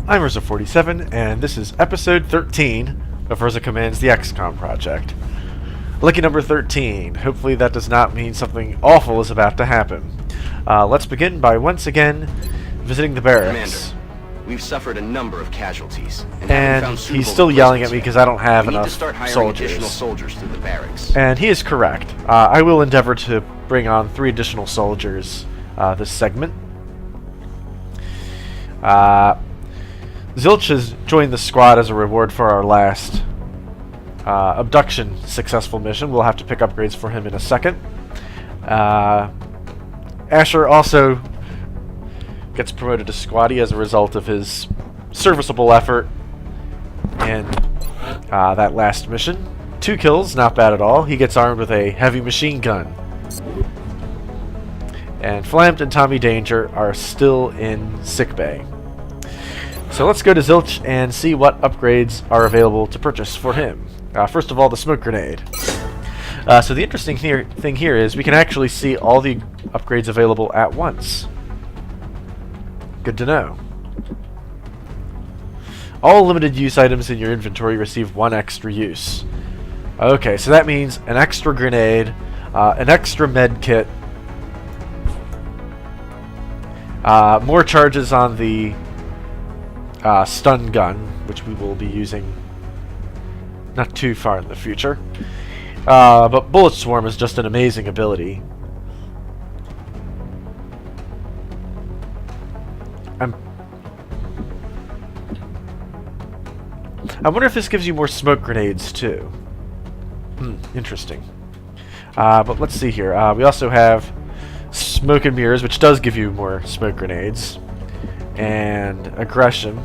I'm Urza47, and this is episode 13 of Urza Commands the XCOM project. Lucky number 13. Hopefully that does not mean something awful is about to happen. Let's begin by once again visiting the barracks. Commander, we've suffered a number of casualties. And he's still yelling at me because I don't have enough additional soldiers to the barracks. And he is correct. I will endeavor to bring on 3 additional soldiers this segment. Zilch has joined the squad as a reward for our last abduction successful mission. We'll have to pick upgrades for him in a second. Asher also gets promoted to squaddie as a result of his serviceable effort in that last mission. 2 kills, not bad at all. He gets armed with a heavy machine gun. And Flamt and Tommy Danger are still in sickbay. So let's go to Zilch and see what upgrades are available to purchase for him. First of all, the smoke grenade. So the interesting thing here is we can actually see all the upgrades available at once. Good to know. All limited use items in your inventory receive 1 extra use. Okay, so that means an extra grenade, an extra med kit, more charges on the stun gun, which we will be using not too far in the future. But Bullet Swarm is just an amazing ability. I wonder if this gives you more smoke grenades too. Interesting. But let's see here. We also have Smoke and Mirrors, which does give you more smoke grenades. And Aggression.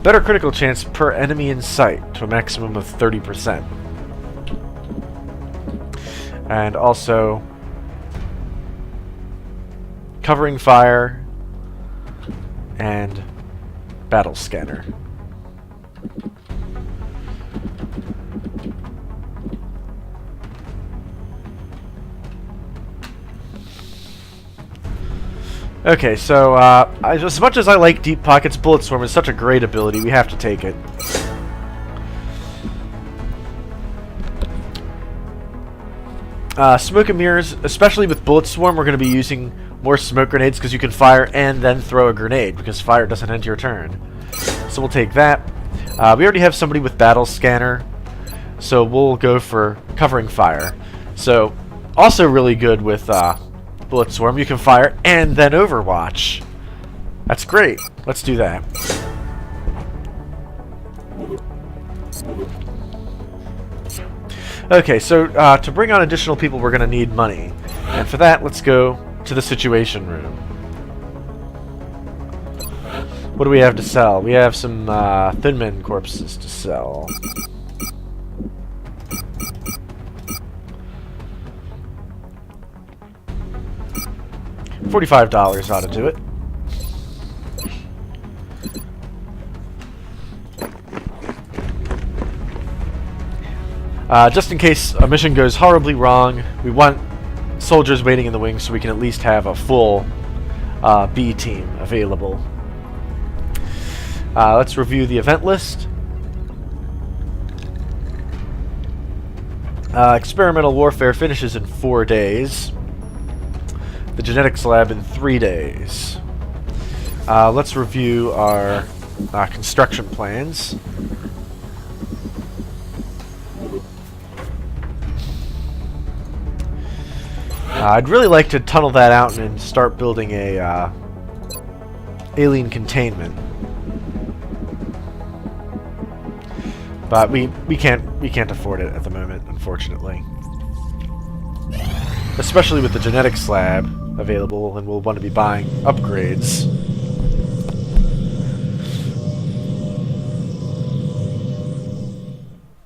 Better critical chance per enemy in sight to a maximum of 30%. And also Covering Fire and Battle Scanner. Okay, so as much as I like Deep Pockets, Bullet Swarm is such a great ability, we have to take it. Smoke and Mirrors, especially with Bullet Swarm, we're going to be using more smoke grenades because you can fire and then throw a grenade because fire doesn't end your turn. So we'll take that. We already have somebody with Battle Scanner, so we'll go for Covering Fire. So also really good with Bullet Swarm, you can fire and then Overwatch. That's great. Let's do that. Okay, so to bring on additional people, we're going to need money. And for that, let's go to the Situation Room. What do we have to sell? We have some Thin Men corpses to sell. $45 ought to do it. Just in case a mission goes horribly wrong, we want soldiers waiting in the wings so we can at least have a full B team available. Let's review the event list. Experimental warfare finishes in 4 days. The genetics lab in 3 days. Let's review our construction plans. I'd really like to tunnel that out and start building a alien containment, but we can't afford it at the moment, unfortunately. Especially with the genetics lab available, and we'll want to be buying upgrades.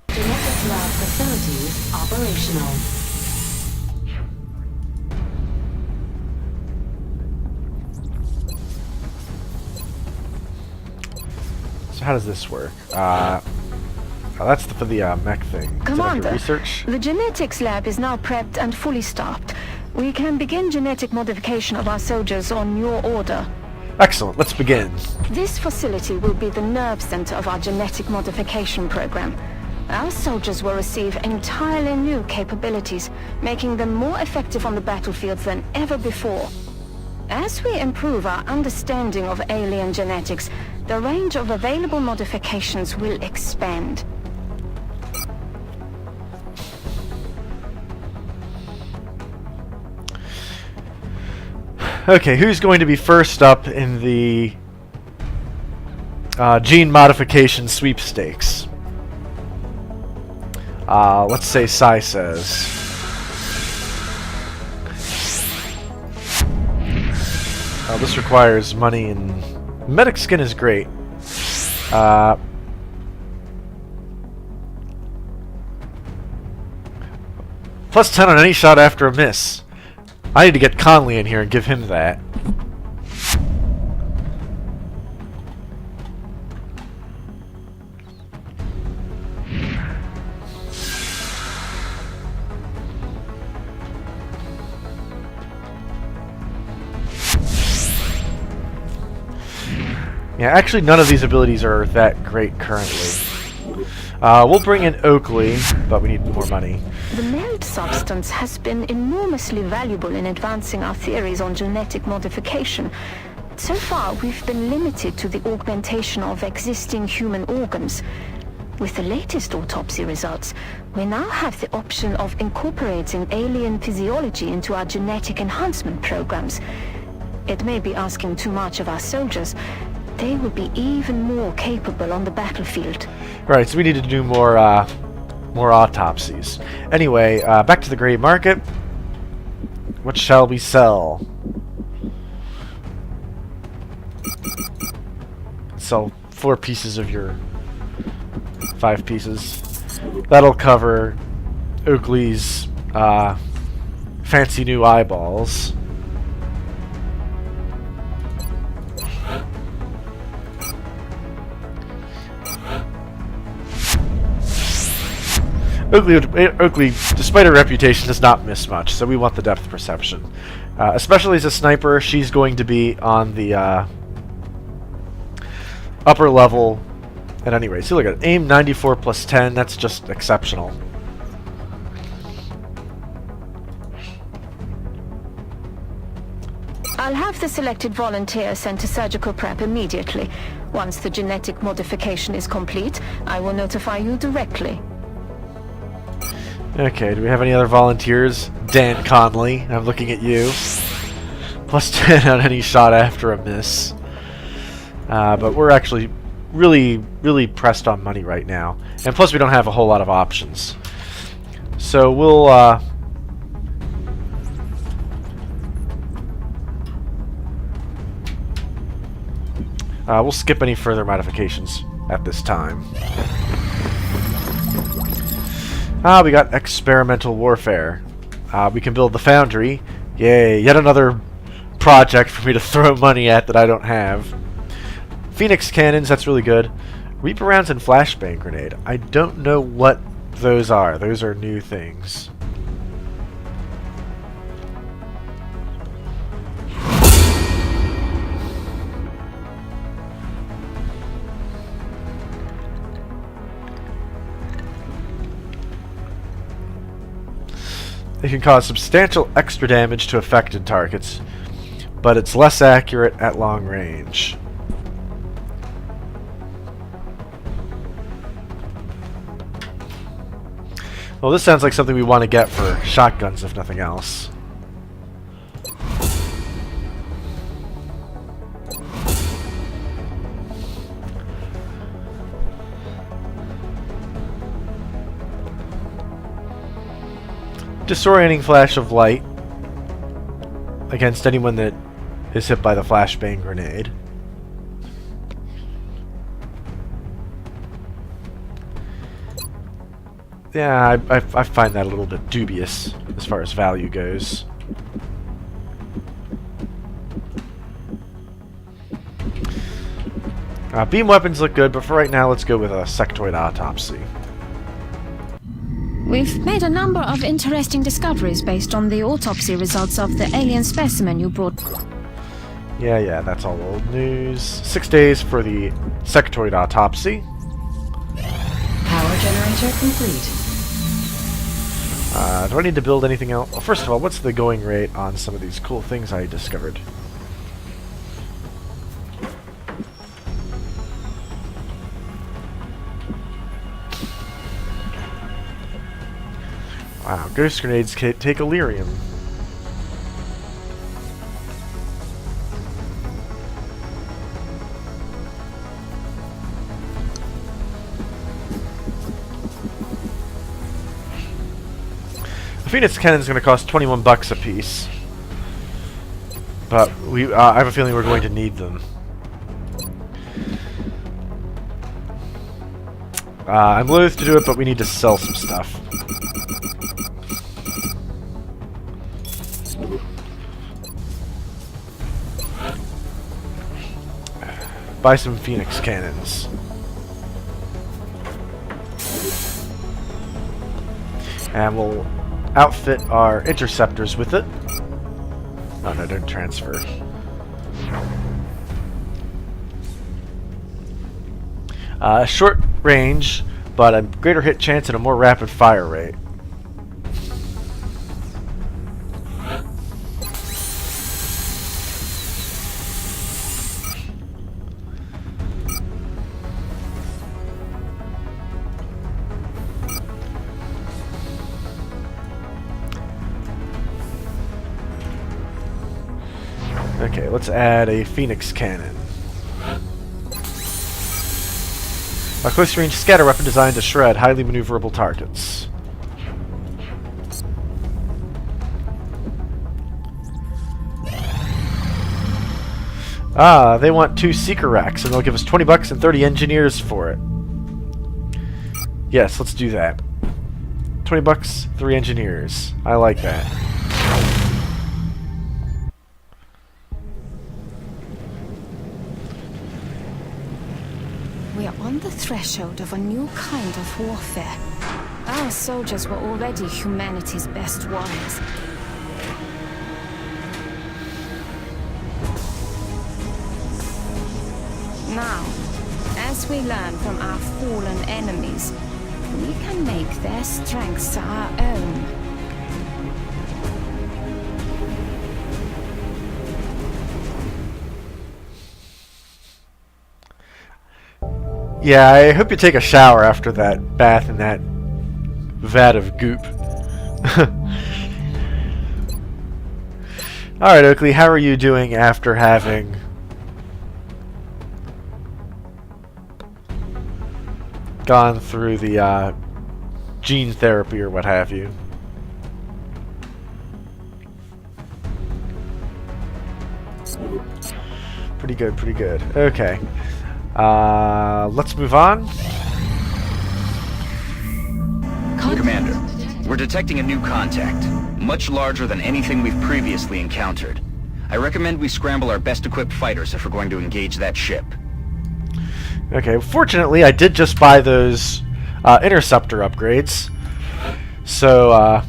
Genetics lab facilities operational. So how does this work? Oh, that's for the mech thing. Commander, research? The genetics lab is now prepped and fully stocked. We can begin genetic modification of our soldiers on your order. Excellent, let's begin. This facility will be the nerve center of our genetic modification program. Our soldiers will receive entirely new capabilities, making them more effective on the battlefields than ever before. As we improve our understanding of alien genetics, the range of available modifications will expand. Okay, who's going to be first up in the gene modification sweepstakes? Let's say Sai says. This requires money, and medic skin is great. Plus 10 on any shot after a miss. I need to get Conley in here and give him that. Yeah, actually none of these abilities are that great currently. We'll bring in Oakley, but we need more money. The meld substance has been enormously valuable in advancing our theories on genetic modification. So far, we've been limited to the augmentation of existing human organs. With the latest autopsy results, we now have the option of incorporating alien physiology into our genetic enhancement programs. It may be asking too much of our soldiers. They will be even more capable on the battlefield. Right, so we need to do more autopsies. Anyway, back to the gray market. What shall we sell? Sell 4 pieces of your 5 pieces. That'll cover Oakley's fancy new eyeballs. Oakley, despite her reputation, does not miss much, so we want the depth perception. Especially as a sniper, she's going to be on the upper level at any rate. So look at it. Aim 94 plus 10, that's just exceptional. I'll have the selected volunteer sent to surgical prep immediately. Once the genetic modification is complete, I will notify you directly. Okay, do we have any other volunteers? Dan Conley, I'm looking at you. Plus 10 on any shot after a miss. But we're actually really pressed on money right now. And plus we don't have a whole lot of options. So we'll skip any further modifications at this time. We got experimental warfare. We can build the foundry. Yay, yet another project for me to throw money at that I don't have. Phoenix cannons, that's really good. Reaper rounds and flashbang grenade. I don't know what those are. Those are new things. It can cause substantial extra damage to affected targets, but it's less accurate at long range. Well, this sounds like something we want to get for shotguns, if nothing else. Disorienting flash of light against anyone that is hit by the flashbang grenade. Yeah, I find that a little bit dubious as far as value goes. Beam weapons look good, but for right now, let's go with a sectoid autopsy. We've made a number of interesting discoveries based on the autopsy results of the alien specimen you brought. Yeah, that's all old news. 6 days for the sectoid autopsy. Power generator complete. Do I need to build anything else? Well, first of all, what's the going rate on some of these cool things I discovered? Wow, ghost grenades take Illyrium. A Phoenix Cannon is going to cost 21 bucks a piece, but I have a feeling we're going to need them. I'm loath to do it, but we need to sell some stuff. Buy some Phoenix Cannons. And we'll outfit our interceptors with it. Oh no, don't transfer. Short range, but a greater hit chance and a more rapid fire rate. Okay, let's add a Phoenix Cannon. A close-range scatter weapon designed to shred highly maneuverable targets. They want 2 Seeker Racks, and they'll give us 20 bucks and 30 engineers for it. Yes, let's do that. 20 bucks, 3 engineers. I like that. We are on the threshold of a new kind of warfare. Our soldiers were already humanity's best warriors. Now, as we learn from our fallen enemies, we can make their strengths our own. Yeah, I hope you take a shower after that bath in that vat of goop. Alright, Oakley, how are you doing after having gone through the gene therapy or what have you? Pretty good, pretty good. Okay. Let's move on. Commander, we're detecting a new contact, much larger than anything we've previously encountered. I recommend we scramble our best-equipped fighters if we're going to engage that ship. Okay, fortunately, I did just buy those interceptor upgrades, so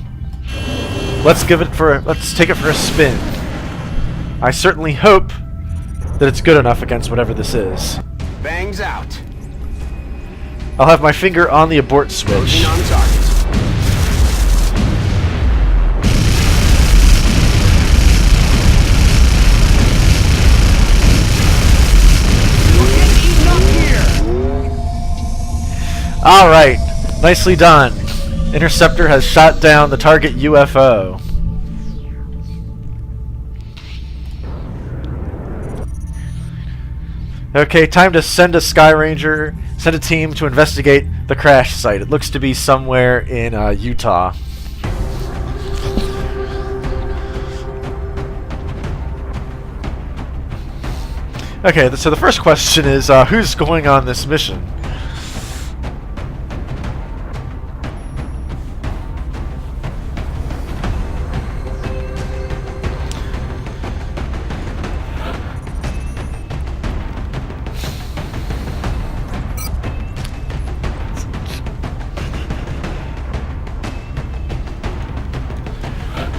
let's take it for a spin. I certainly hope that it's good enough against whatever this is. Bangs out. I'll have my finger on the abort switch. Closing on target. Alright, nicely done. Interceptor has shot down the target UFO. Okay, time to send a Sky Ranger, send a team to investigate the crash site. It looks to be somewhere in Utah. Okay, so the first question is, who's going on this mission?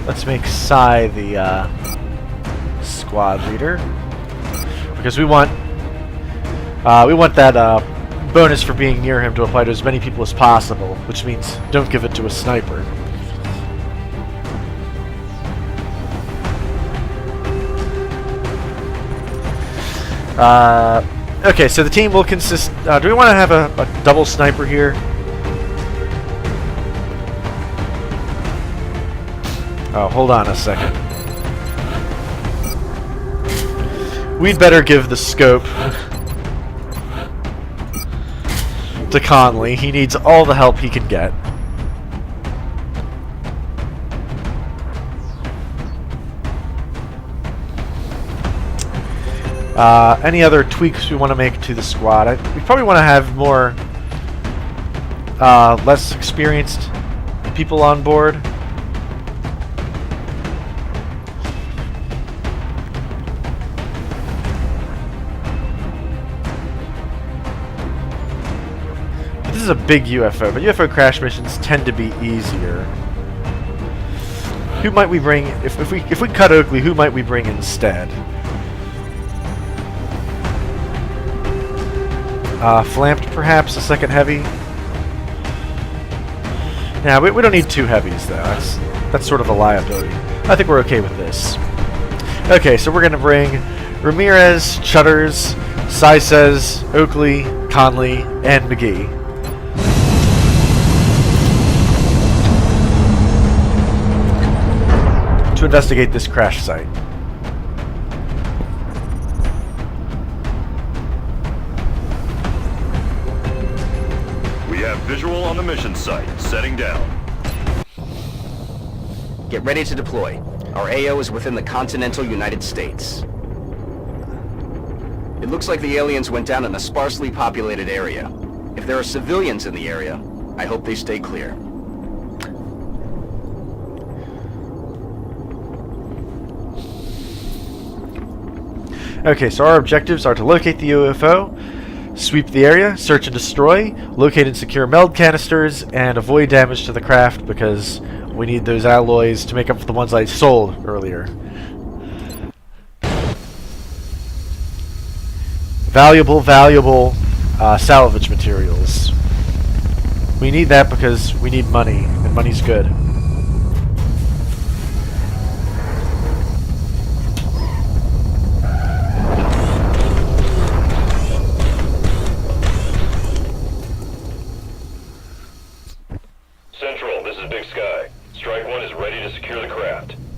Let's make Sai the squad leader. because we want that bonus for being near him to apply to as many people as possible, which means don't give it to a sniper. Okay, so the team will consist... do we want to have a double sniper here? Oh, hold on a second. We'd better give the scope to Conley. He needs all the help he can get. Any other tweaks we want to make to the squad? We probably want to have more less experienced people on board. This is a big UFO, but UFO crash missions tend to be easier. Who might we bring if we cut Oakley? Who might we bring instead? Flamped, perhaps, a second heavy? Nah, we don't need two heavies, though. That's sort of a liability. I think we're okay with this. Okay, so we're going to bring Ramirez, Chutters, Saez, Oakley, Conley, and McGee. To investigate this crash site. Visual on the mission site. Setting down. Get ready to deploy. Our AO is within the continental United States. It looks like the aliens went down in a sparsely populated area. If there are civilians in the area, I hope they stay clear. Okay, so our objectives are to locate the UFO, sweep the area, search and destroy, locate and secure meld canisters, and avoid damage to the craft because we need those alloys to make up for the ones I sold earlier. Valuable salvage materials. We need that because we need money, and money's good.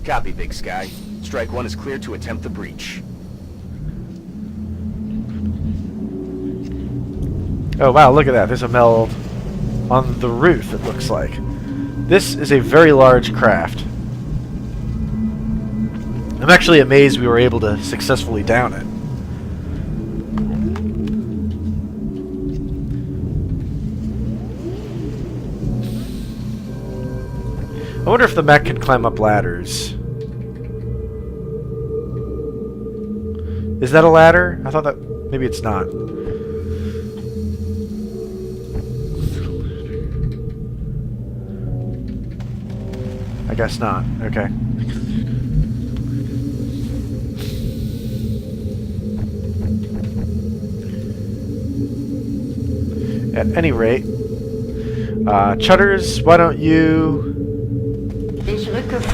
Copy, Big Sky. Strike 1 is cleared to attempt the breach. Oh wow, look at that. There's a meld on the roof, it looks like. This is a very large craft. I'm actually amazed we were able to successfully down it. I wonder if the mech can climb up ladders. Is that a ladder? I thought that... maybe it's not. I guess not. Okay. At any rate, Chutters, why don't you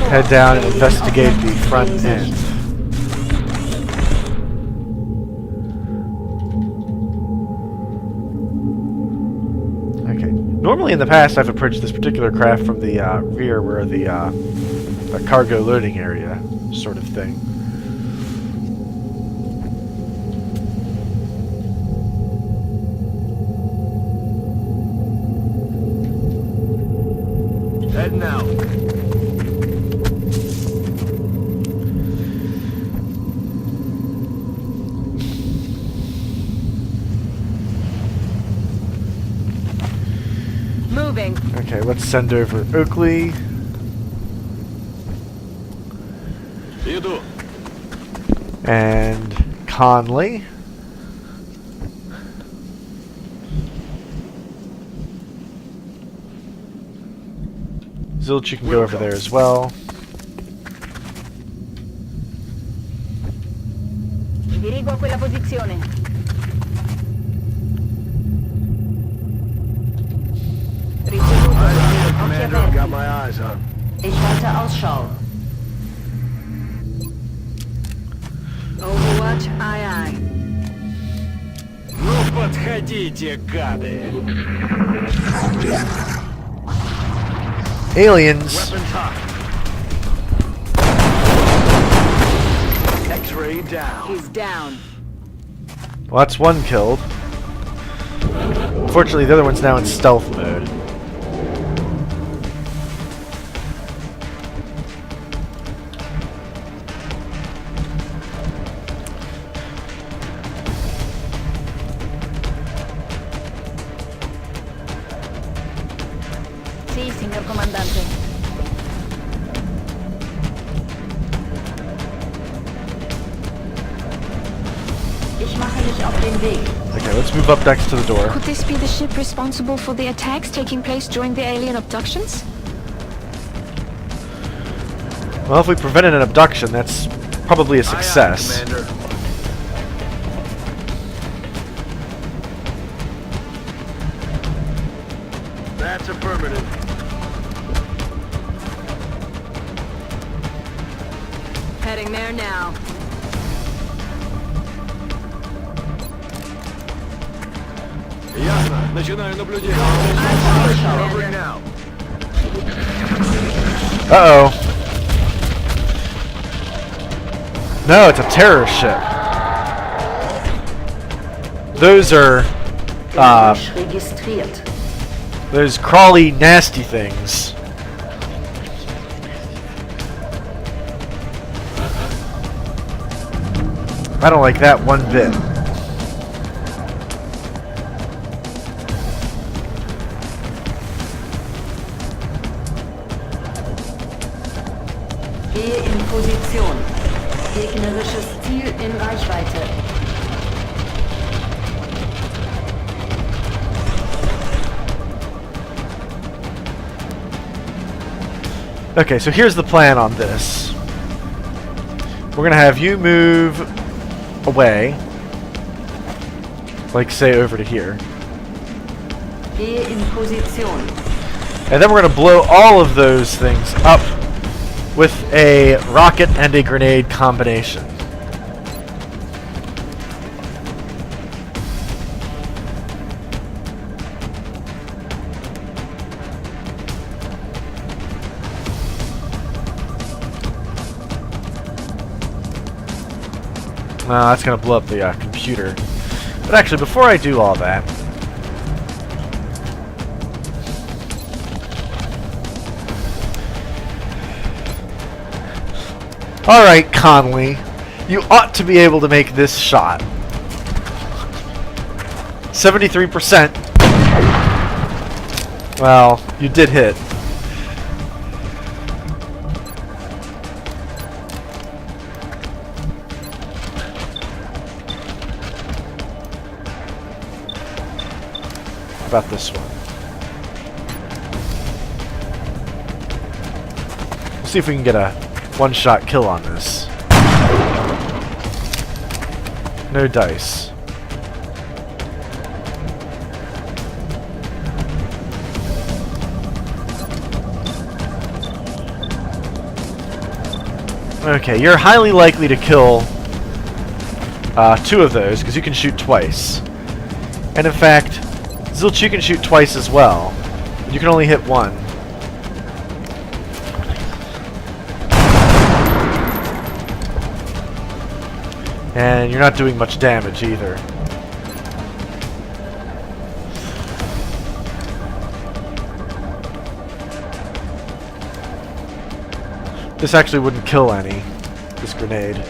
head down and investigate the front end. Okay. Normally in the past I've approached this particular craft from the rear where the cargo loading area sort of thing. Heading out. Moving. Okay, let's send over Oakley. Iду. And Conley. Zilch, you can go over there as well. Mi dirigo a quella posizione. eyes up. Ich halte Ausschau. Overwatch, aye aye. Ну подходите, гады. Aliens. Weapons hot. X-ray down. He's down. Well, that's one killed. Unfortunately, the other one's now in stealth mode. Sí, señor comandante. Ich mache mich auf den Weg. Okay, let's move up next to the door. Could this be the ship responsible for the attacks taking place during the alien abductions? Well, if we prevented an abduction, that's probably a success. Aye, aye, Commander. That's affirmative. Heading there now. Ясно. Начинаю наблюдение. Covering now. Uh-oh. No, it's a terror ship. Those are, Registriert. those crawly, nasty things. I don't like that one bit. Gehe in Position. Gegnerisches Ziel in Reichweite. Okay, so here's the plan on this. We're gonna have you move away. Like, say, over to here. Gehe in Position. And then we're gonna blow all of those things up with a rocket and a grenade combination. That's going to blow up the computer. But actually, before I do all that... Alright, Conley. You ought to be able to make this shot. 73%. Well, you did hit. About this one. We'll see if we can get a one-shot kill on this. No dice. Okay, you're highly likely to kill two of those because you can shoot twice. And in fact, Zilch, you can shoot twice as well. You can only hit one. And you're not doing much damage either. This actually wouldn't kill any, this grenade.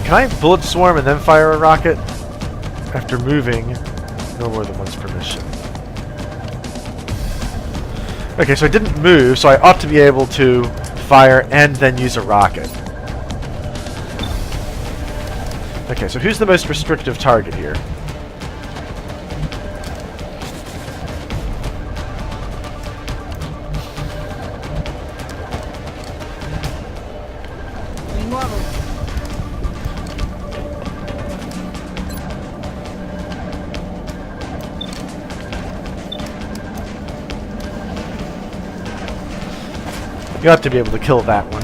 Can I bullet swarm and then fire a rocket? After moving, no more than once per mission. Okay, so I didn't move, so I ought to be able to fire and then use a rocket. Okay, so who's the most restrictive target here? You have to be able to kill that one.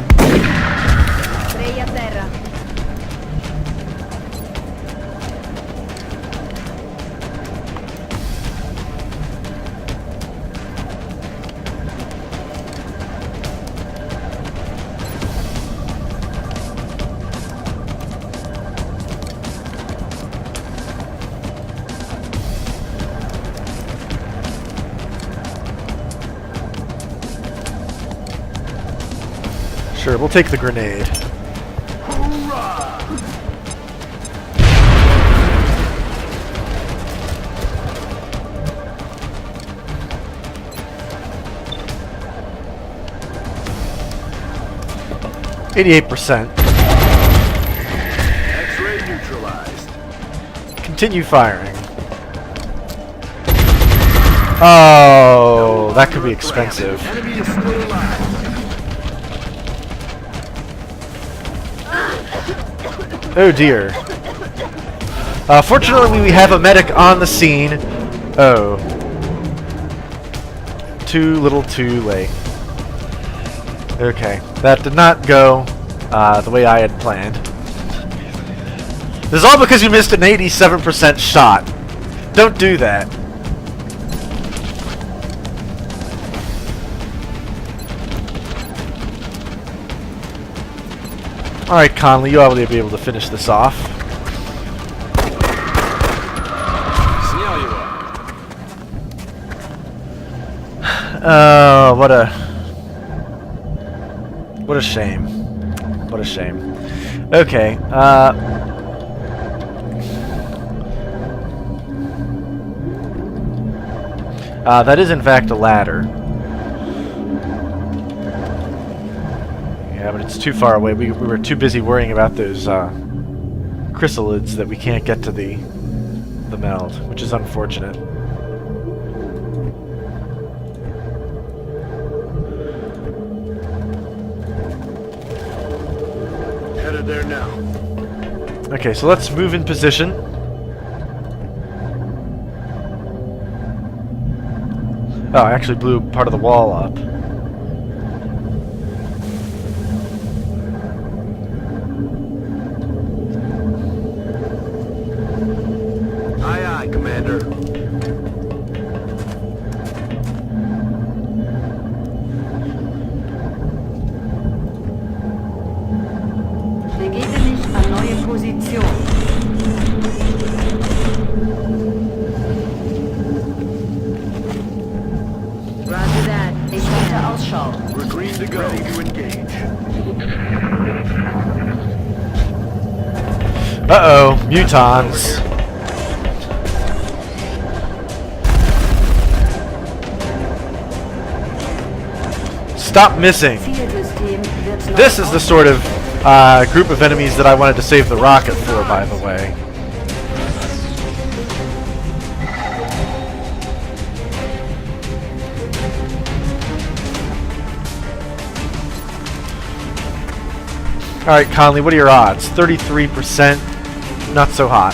Sure, we'll take the grenade. Hoorah! %. X-ray neutralized. Continue firing. Oh, that could be expensive. Enemy is still alive. Oh dear. Fortunately, we have a medic on the scene. Oh. Too little too late. Okay, that did not go the way I had planned. This is all because you missed an 87% shot. Don't do that. Alright, Conley, you ought to be able to finish this off. Снял его. What a shame. What a shame. Okay, that is in fact a ladder. Yeah, but it's too far away. We were too busy worrying about those chrysalids that we can't get to the meld, which is unfortunate. Headed there now. Okay, so let's move in position. Oh, I actually blew part of the wall up. Aye, aye, Commander. Begebe mich an neue Position. Roger that. Ich halte Ausschau. We're green to go. Ready to engage. Uh-oh, mutons. Stop missing. Zielsystem wird neu This is the sort of group of enemies that I wanted to save the rocket for, by the way. Alright, Conley, what are your odds? 33%. Not so hot.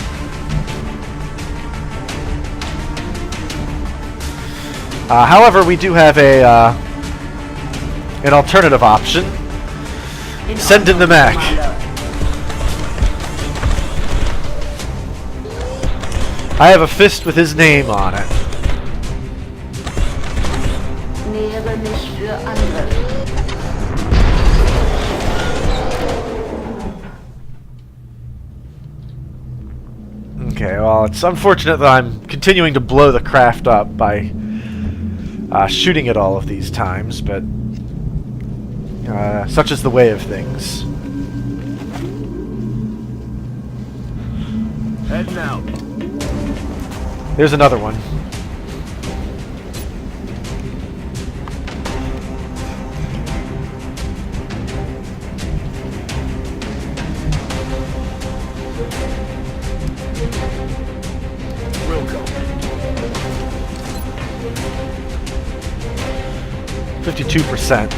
However, we do have a an alternative option. Send in the mech. I have a fist with his name on it. Nähere mich für Angriff. Okay, well, it's unfortunate that I'm continuing to blow the craft up by shooting it all of these times, but such is the way of things. Heading out. There's another one. We'll go. 52%.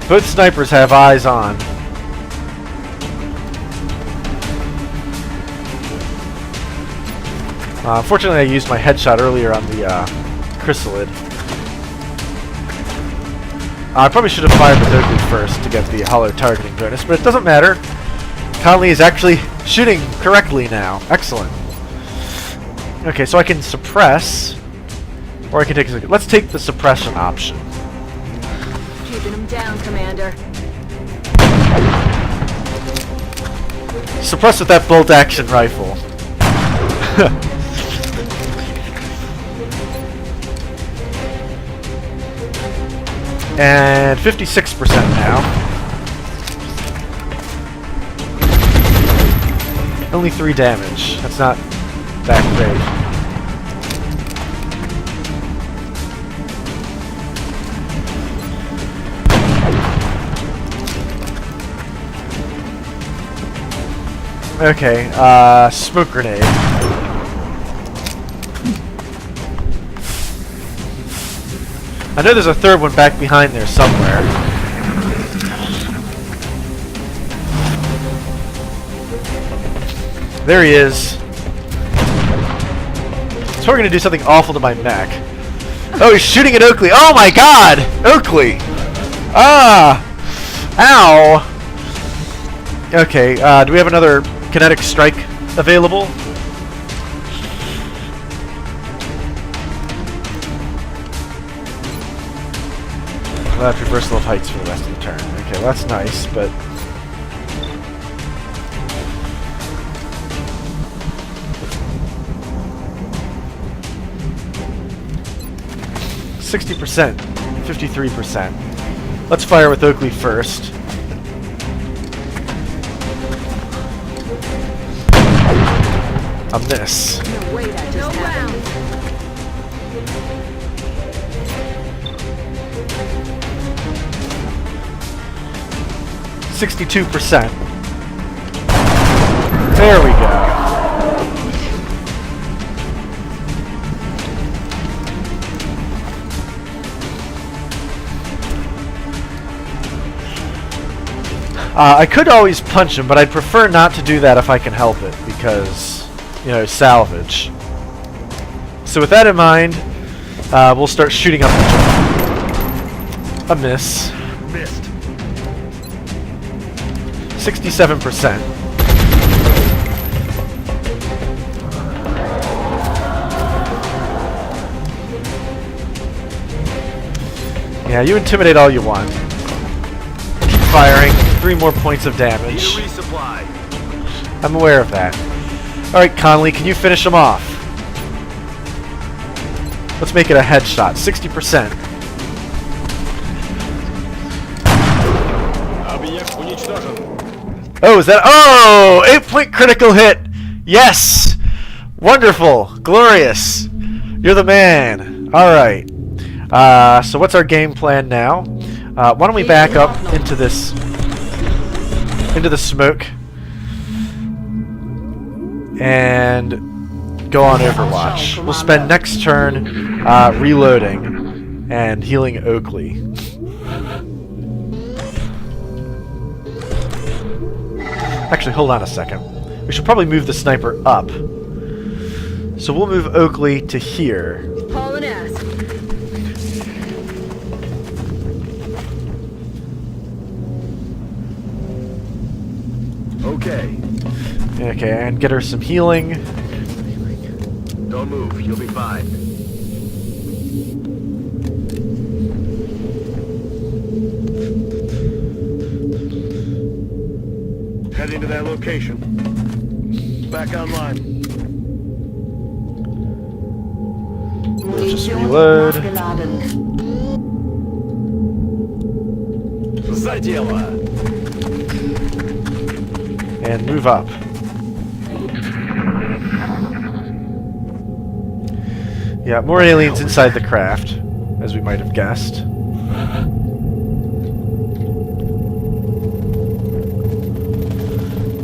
Both snipers have eyes on. Unfortunately, I used my headshot earlier on the chrysalid. I probably should have fired with Oakley first to get the hollow targeting bonus, but it doesn't matter. Conley is actually shooting correctly now. Excellent. Okay, so I can suppress, or I can take... Let's take the suppression option. Keeping him down, Commander. Suppress with that bolt-action rifle. And 56% now. Only 3 damage. That's not that great. Okay, smoke grenade. I know there's a third one back behind there somewhere. There he is. So we're gonna do something awful to my mech. Oh, he's shooting at Oakley. Oh my god! Oakley! Ah! Ow! Okay, do we have another kinetic strike available? Well, that's reversal of heights for the rest of the turn. Okay, well that's nice, but... %, 53%. Let's fire with Oakley first. A miss. No way that just happened. 62%. There we go. I could always punch him, but I'd prefer not to do that if I can help it, because, you know, salvage. So with that in mind, we'll start shooting up the joint. A miss. Missed. 67%. Yeah, you intimidate all you want. Keep firing. 3 more points of damage. Need a resupply. I'm aware of that. Alright, Conley, can you finish him off? Let's make it a headshot. 60%. Oh, is that... Oh! 8-point critical hit! Yes! Wonderful! Glorious! You're the man! Alright. So what's our game plan now? Why don't we back up into this... into the smoke. And go on Overwatch. We'll spend next turn reloading and healing Oakley. Actually, hold on a second. We should probably move the sniper up. So we'll move Oakley to here. Hauling ass. Okay. Okay, and get her some healing. Don't move. You'll be fine. Heading to that location. Back online. Just reload. За дело! And move up. Yeah, more aliens inside the craft, as we might have guessed.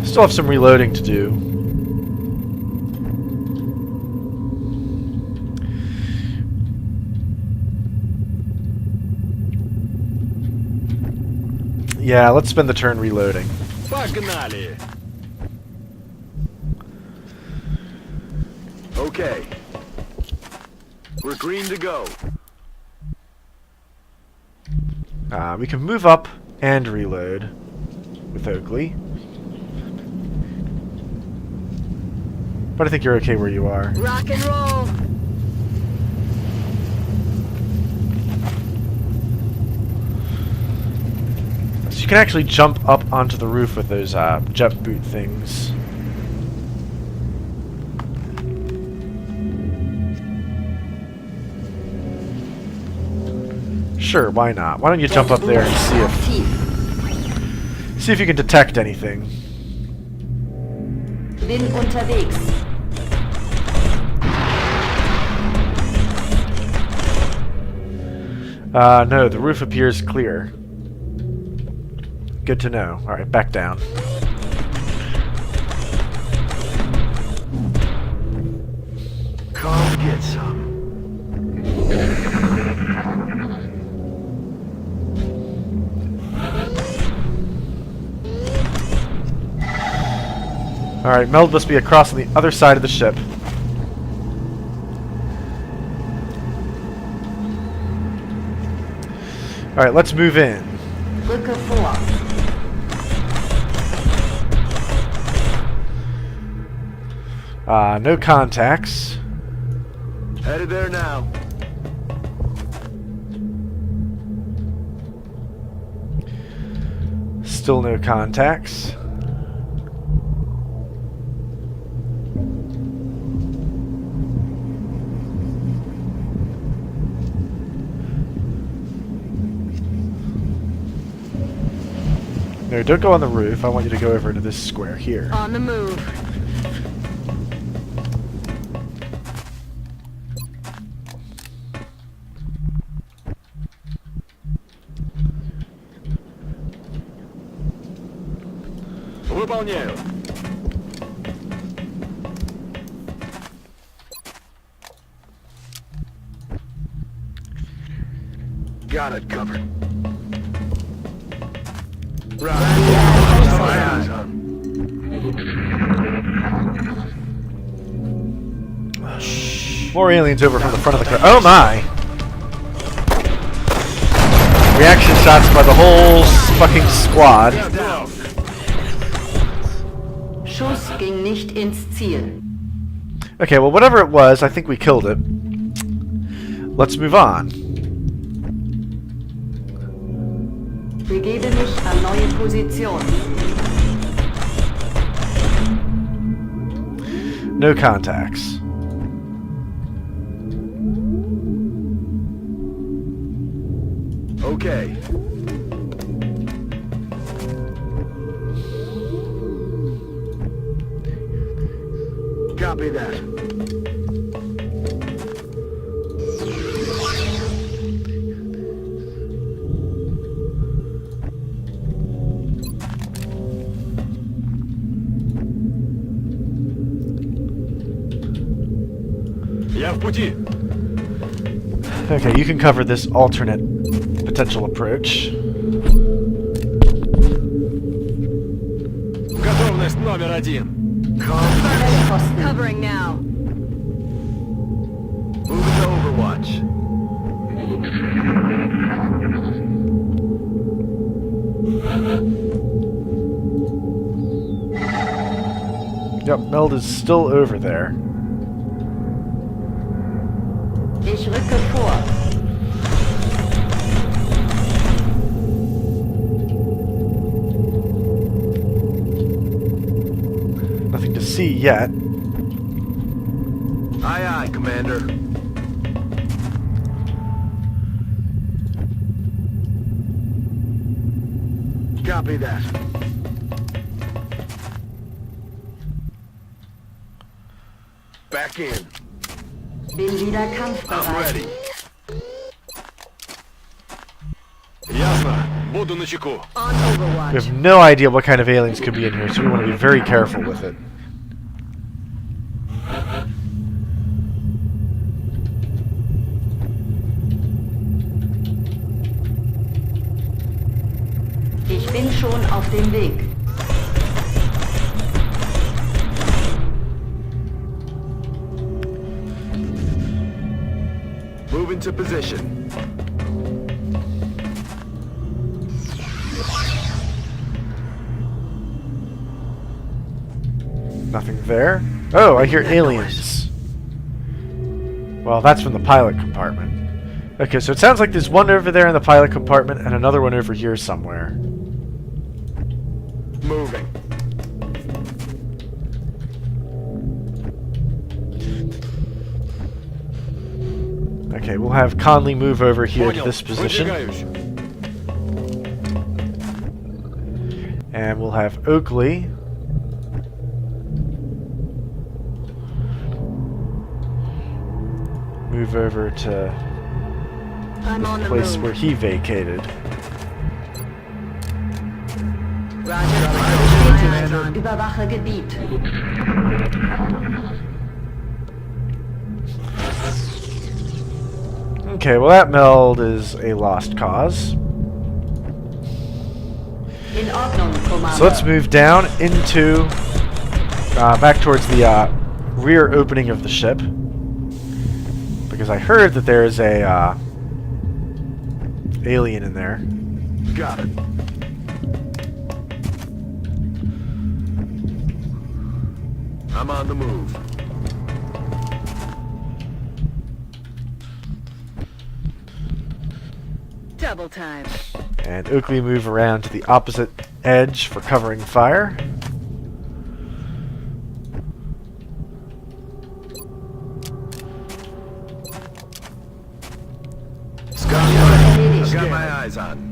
Still have some reloading to do. Yeah, let's spend the turn reloading. Погнали! Okay. We're green to go. We can move up and reload with Oakley. But I think you're okay where you are. Rock and roll. So you can actually jump up onto the roof with those jet boot things. Sure, why not? Why don't you jump up there and see if you can detect anything. Bin unterwegs. No, the roof appears clear. Good to know. Alright, back down. Come get some. Alright, Meld must be across on the other side of the ship. Alright, let's move in. Rücke vor. No contacts. Headed there now. Still no contacts. No, don't go on the roof. I want you to go over to this square here. On the move. Выполняю. Got it covered. Right. Eyes on. More aliens over from the front of the car. Oh my! Reaction shots by the whole fucking squad. Schuss ging nicht ins Ziel. Okay, well, whatever it was, I think we killed it. Let's move on. Begebe mich an neue Position. No contacts. Okay. Copy that. Я в пути. Okay, you can cover this alternate potential approach. Готовность номер 1. Covering now. Moving to Overwatch. Yep, Meld is still over there. Ich rücke vor. Nothing to see yet. Aye, aye, Commander. Copy that. Back in. Bin wieder I'm kampfbereit. ready. Ясно. Буду начеку. On We Overwatch. have no idea what kind of aliens could be in here, so we want to be very careful with it. Ich bin schon auf dem Weg. Move into position. Nothing there. Oh, I hear aliens. Well, that's from the pilot compartment. Okay, so it sounds like there's one over there in the pilot compartment and another one over here somewhere. Moving. Okay, we'll have Conley move over here to this position. And we'll have Oakley move over to I'm on the the place move. where he vacated. Roger. Überwache Gebiet. Okay, well that meld is a lost cause. In Ordnung, Commander. So let's move down into back towards the rear opening of the ship, because I heard that there is a alien in there. Got it. I'm on the move. Double time. And Oakley move around to the opposite edge for covering fire. I've got my eyes on.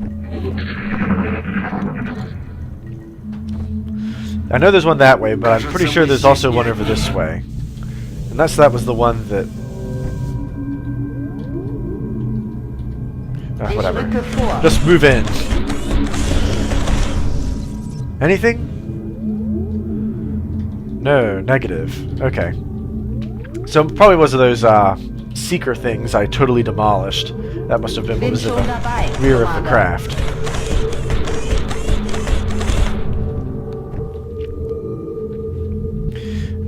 I know there's one that way, but I'm pretty sure there's also one over this way. Unless that was the one that... whatever. Just move in. Anything? No, negative. Okay. So probably was of those seeker things I totally demolished. That must have been what was in the rear of the craft.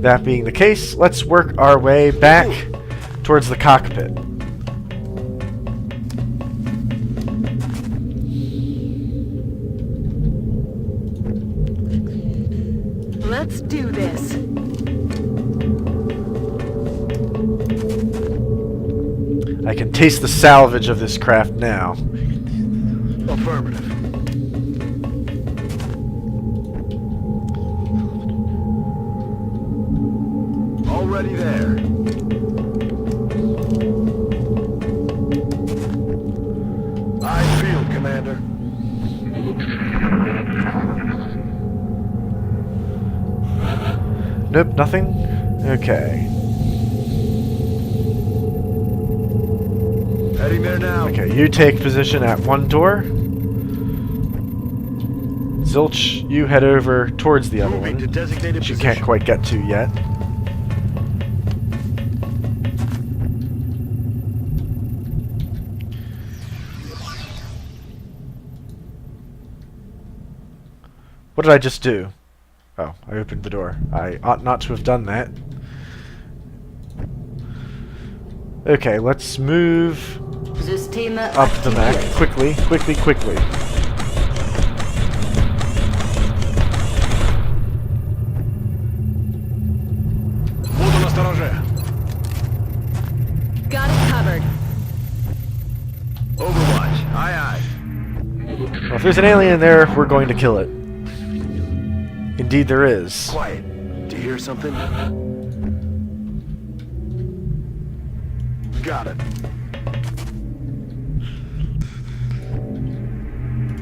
That being the case, let's work our way back towards the cockpit. Let's do this. I can taste the salvage of this craft now. Affirmative. Already there. I feel, Commander. Nope, nothing? Okay. Heading there now. Okay, you take position at one door. Zilch, you head over towards the other Moving to one, designated which you position. can't quite get to yet. What did I just do? Oh, I opened the door. I ought not to have done that. Okay, let's move Systeme up the map. aktiviert. Quickly, quickly, quickly. Буду настороже. Got it covered. Overwatch. Aye, aye. Well, if there's an alien in there, we're going to kill it. Indeed there is. Quiet. Do you hear something? Got it.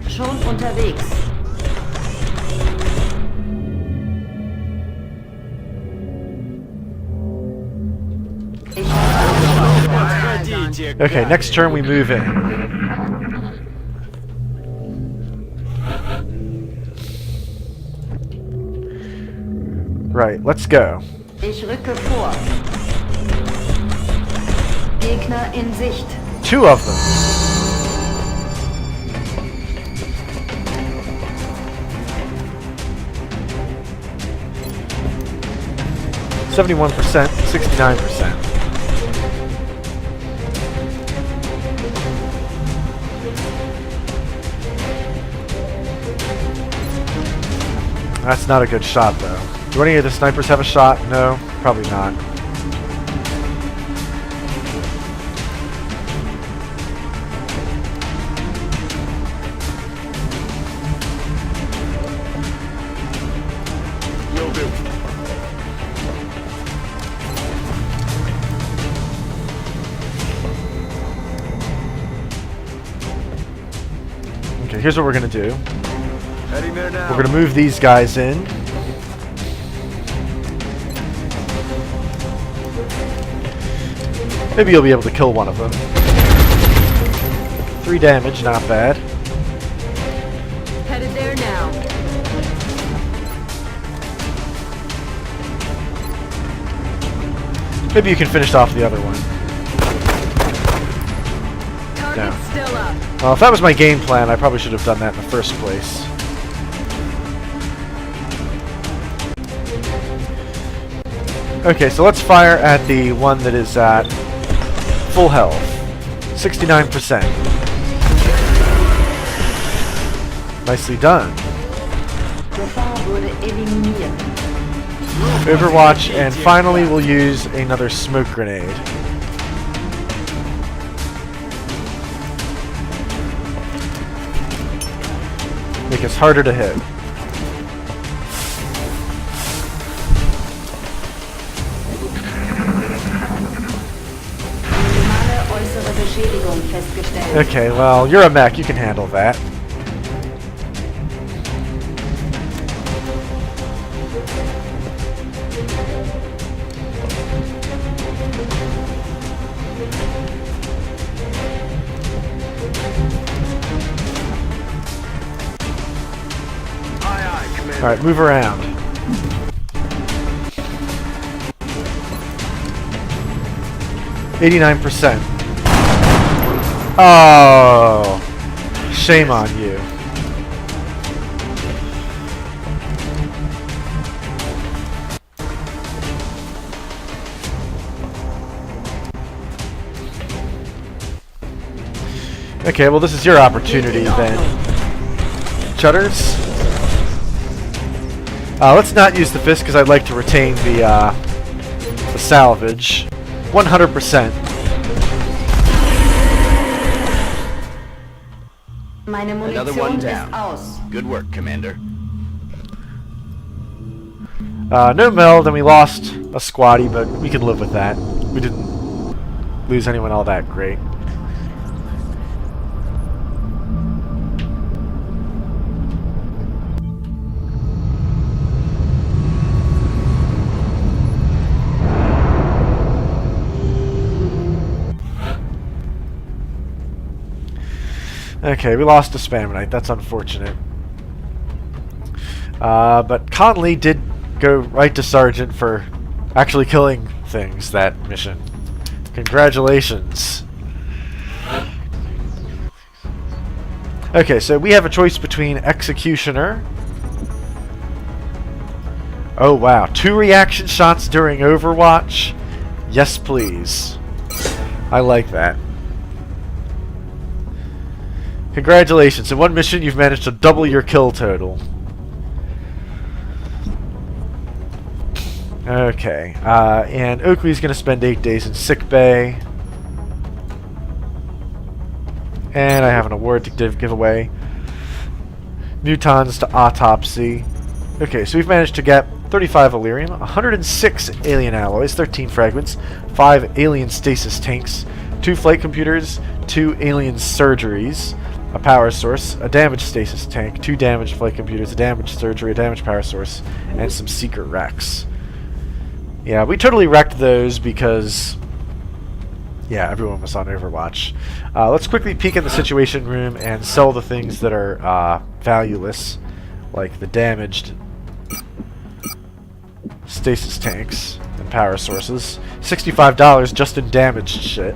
Schon unterwegs. Ich habe Okay, next turn we move in. Right, let's go. Ich rücke vor. Gegner in Sicht. Two of them. %, 69%. That's not a good shot, though. Do any of the snipers have a shot? No, probably not. Will do. Okay, here's what we're gonna do. Heading there now. We're gonna move these guys in. Maybe you'll be able to kill one of them. 3 damage, not bad. Headed there now. Maybe you can finish off the other one. Target No. still up. Well, if that was my game plan, I probably should have done that in the first place. Okay, so let's fire at the one that is at full health. 69%. Nicely done. Gefahr wurde eliminiert. Overwatch, and finally we'll use another smoke grenade. Make us harder to hit. Minimale äußere Beschädigung festgestellt. Okay, well, you're a mech, you can handle that. Aye, aye, Commander. Alright, move around. %. Oh, shame on you. Okay, well, this is your opportunity then. Chutters? Let's not use the fist because I'd like to retain the salvage. 100%. Meine Another one Munition down. ist aus. Good work, Commander. No meld, and we lost a squatty, but we can live with that. We didn't lose anyone all that great. Okay, we lost a Spamonite. That's unfortunate. But Conley did go right to Sergeant for actually killing things that mission. Congratulations. Okay, so we have a choice between Executioner. Oh wow, 2 reaction shots during Overwatch? Yes please. I like that. Congratulations, in one mission you've managed to double your kill total. Okay, and Oakley's going to spend 8 days in sick bay. And I have an award to give away. Mutons to autopsy. Okay, so we've managed to get 35 Illyrium, 106 alien alloys, 13 fragments, 5 alien stasis tanks, 2 flight computers, 2 alien surgeries, a power source, a damaged stasis tank, 2 damaged flight computers, a damaged surgery, a damaged power source, and some secret wrecks. Yeah, we totally wrecked those because, yeah, everyone was on Overwatch. Let's quickly peek in the situation room and sell the things that are valueless, like the damaged stasis tanks and power sources. $65 just in damaged shit.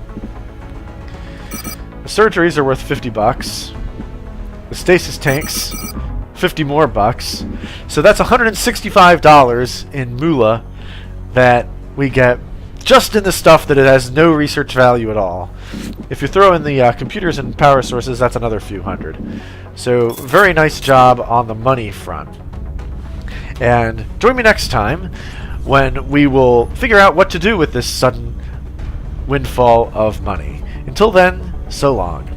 The surgeries are worth 50 bucks. The stasis tanks, 50 more bucks. So that's $165 in moolah that we get just in the stuff that it has no research value at all. If you throw in the computers and power sources, that's another few hundred. So very nice job on the money front. And join me next time when we will figure out what to do with this sudden windfall of money. Until then, so long.